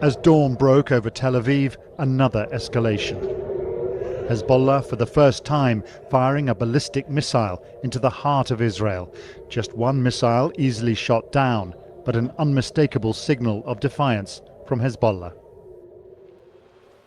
As dawn broke over Tel Aviv, another escalation. Hezbollah, for the first time, firing a ballistic missile into the heart of Israel. Just one missile easily shot down, but an unmistakable signal of defiance from Hezbollah.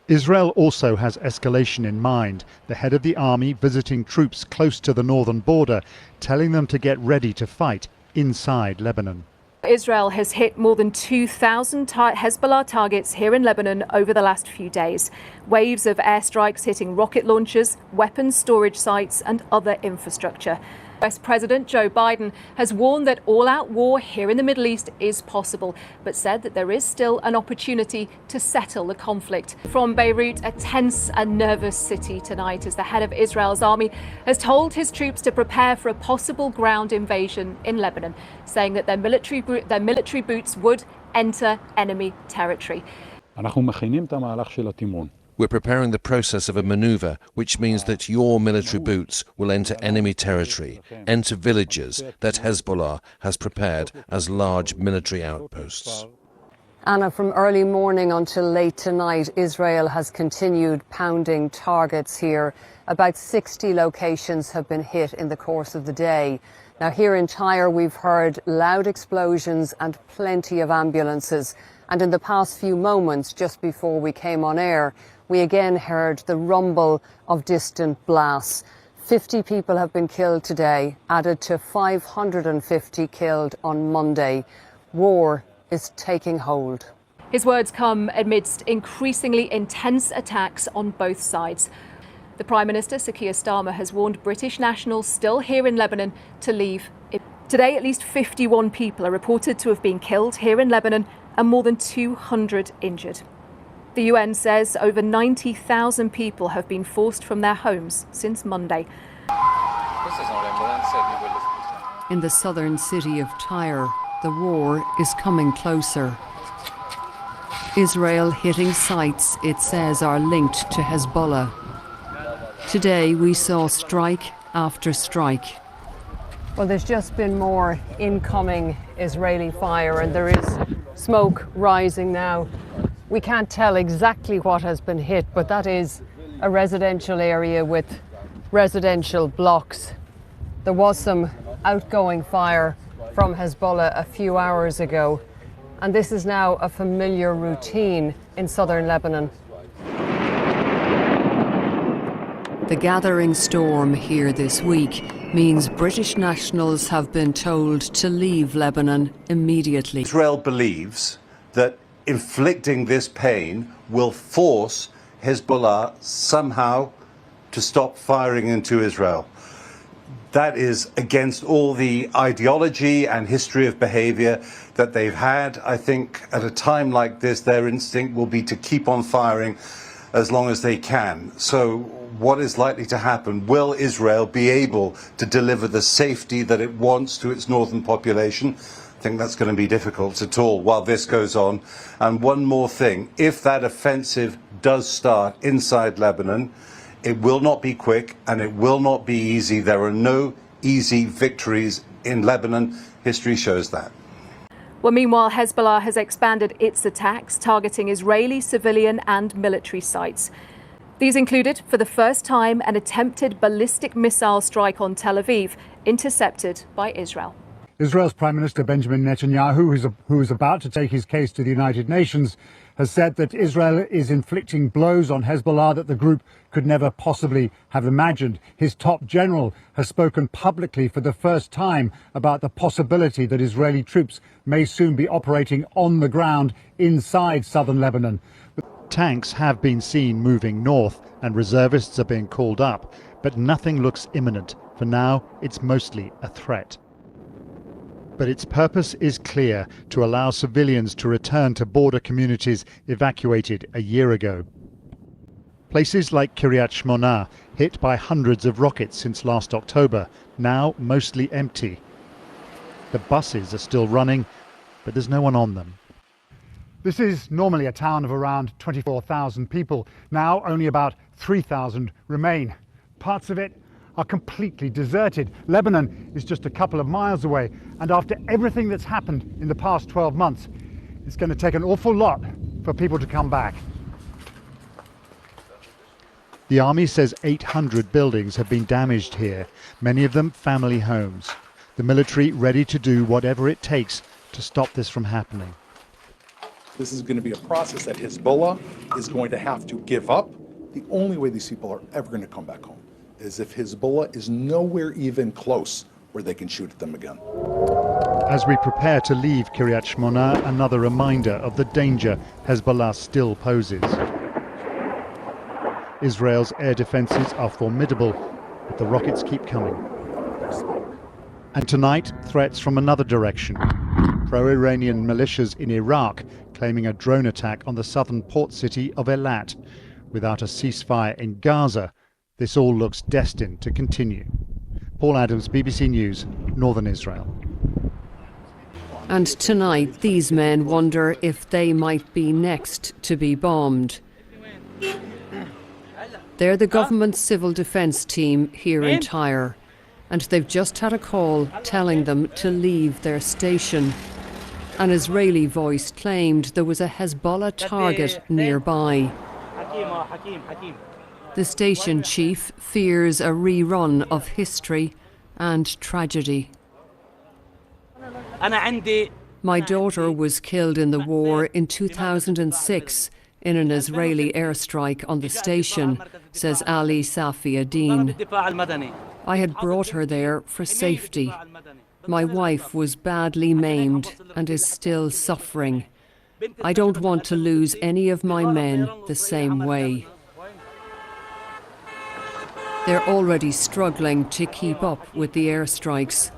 Israel also has escalation in mind. The head of the army visiting troops close to the northern border, telling them to get ready to fight inside Lebanon. Israel has hit more than 2,000 Hezbollah targets here in Lebanon over the last few days. Waves of airstrikes hitting rocket launchers, weapons storage sites and other infrastructure. US President Joe Biden has warned that all-out war here in the Middle East is possible, but said that there is still an opportunity to settle the conflict. From Beirut, a tense and nervous city tonight as the head of Israel's army has told his troops to prepare for a possible ground invasion in Lebanon, saying that their military boots would enter enemy territory. We're preparing the process of a maneuver, which means that your military boots will enter enemy territory, enter villages that Hezbollah has prepared as large military outposts. Anna, from early morning until late tonight, Israel has continued pounding targets here. About 60 locations have been hit in the course of the day. Now, here in Tyre, we've heard loud explosions and plenty of ambulances. And in the past few moments, just before we came on air, we again heard the rumble of distant blasts. 50 people have been killed today, added to 550 killed on Monday. War is taking hold. His words come amidst increasingly intense attacks on both sides. The Prime Minister, Sir Keir Starmer, has warned British nationals still here in Lebanon to leave. Today, at least 51 people are reported to have been killed here in Lebanon and more than 200 injured. The UN says over 90,000 people have been forced from their homes since Monday. In the southern city of Tyre, the war is coming closer. Israel hitting sites it says are linked to Hezbollah. Today we saw strike after strike. Well, there's just been more incoming Israeli fire and there is smoke rising now. We can't tell exactly what has been hit, but that is a residential area with residential blocks. There was some outgoing fire from Hezbollah a few hours ago, and this is now a familiar routine in southern Lebanon. The gathering storm here this week means British nationals have been told to leave Lebanon immediately. Israel believes that inflicting this pain will force Hezbollah somehow to stop firing into Israel. That is against all the ideology and history of behavior that they've had. I think at a time like this, their instinct will be to keep on firing as long as they can. So what is likely to happen? Will Israel be able to deliver the safety that it wants to its northern population? I think that's going to be difficult at all while this goes on. And one more thing, if that offensive does start inside Lebanon, it will not be quick and it will not be easy. There are no easy victories in Lebanon. History shows that. Well, meanwhile, Hezbollah has expanded its attacks, targeting Israeli civilian and military sites. These included, for the first time, an attempted ballistic missile strike on Tel Aviv, intercepted by Israel. Israel's Prime Minister Benjamin Netanyahu, who is about to take his case to the United Nations, has said that Israel is inflicting blows on Hezbollah that the group could never possibly have imagined. His top general has spoken publicly for the first time about the possibility that Israeli troops may soon be operating on the ground inside southern Lebanon. Tanks have been seen moving north and reservists are being called up, but nothing looks imminent. For now, it's mostly a threat. But its purpose is clear: to allow civilians to return to border communities evacuated a year ago. Places like Kiryat Shmona, hit by hundreds of rockets since last October, now mostly empty. The buses are still running, but there's no one on them. This is normally a town of around 24,000 people. Now only about 3,000 remain. Parts of it are completely deserted. Lebanon is just a couple of miles away, and after everything that's happened in the past 12 months, it's going to take an awful lot for people to come back. The army says 800 buildings have been damaged here, many of them family homes. The military ready to do whatever it takes to stop this from happening. This is going to be a process that Hezbollah is going to have to give up. The only way these people are ever going to come back home is if Hezbollah is nowhere even close where they can shoot at them again. As we prepare to leave Kiryat Shmona, another reminder of the danger Hezbollah still poses. Israel's air defences are formidable, but the rockets keep coming. And tonight, threats from another direction. Pro-Iranian militias in Iraq claiming a drone attack on the southern port city of Eilat. Without a ceasefire in Gaza, this all looks destined to continue. Paul Adams, BBC News, Northern Israel. And tonight, these men wonder if they might be next to be bombed. They're the government civil defence team here in Tyre, and they've just had a call telling them to leave their station. An Israeli voice claimed there was a Hezbollah target nearby. The station chief fears a rerun of history and tragedy. My daughter was killed in the war in 2006 in an Israeli airstrike on the station, says Ali Safi Adin. I had brought her there for safety. My wife was badly maimed and is still suffering. I don't want to lose any of my men the same way. They're already struggling to keep up with the airstrikes.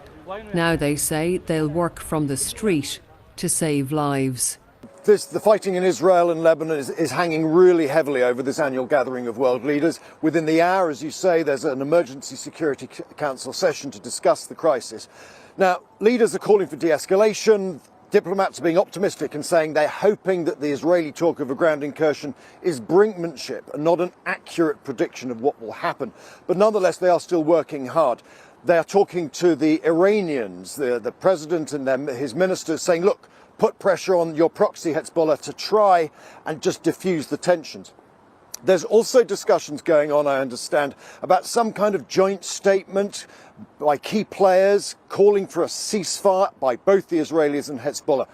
Now they say they'll work from the street to save lives. The fighting in Israel and Lebanon is hanging really heavily over this annual gathering of world leaders. Within the hour, as you say, there's an emergency Security Council session to discuss the crisis. Now, leaders are calling for de-escalation. Diplomats are being optimistic and saying they're hoping that the Israeli talk of a ground incursion is brinkmanship and not an accurate prediction of what will happen. But nonetheless, they are still working hard. They are talking to the Iranians, the president and his ministers, saying, look, put pressure on your proxy Hezbollah to try and just diffuse the tensions. There's also discussions going on, I understand, about some kind of joint statement by key players calling for a ceasefire by both the Israelis and Hezbollah.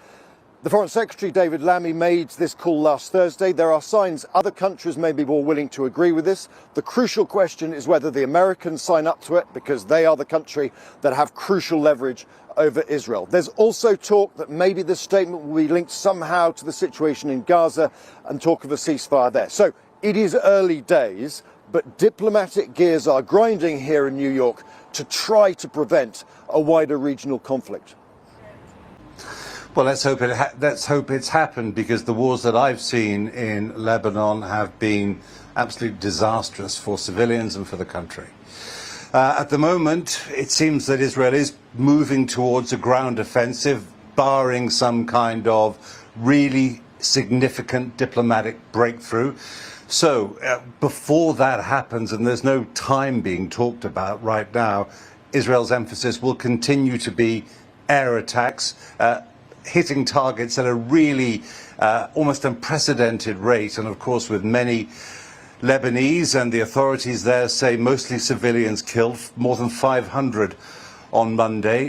The Foreign Secretary, David Lammy, made this call last Thursday. There are signs other countries may be more willing to agree with this. The crucial question is whether the Americans sign up to it, because they are the country that have crucial leverage over Israel. There's also talk that maybe this statement will be linked somehow to the situation in Gaza and talk of a ceasefire there. So it is early days, but diplomatic gears are grinding here in New York to try to prevent a wider regional conflict. Well, let's hope it's happened, because the wars that I've seen in Lebanon have been absolutely disastrous for civilians and for the country. At the moment, it seems that Israel is moving towards a ground offensive, barring some kind of really significant diplomatic breakthrough. So before that happens, and there's no time being talked about right now, Israel's emphasis will continue to be air attacks, hitting targets at a really almost unprecedented rate. And of course, with many Lebanese and the authorities there say mostly civilians killed, more than 500 on Monday.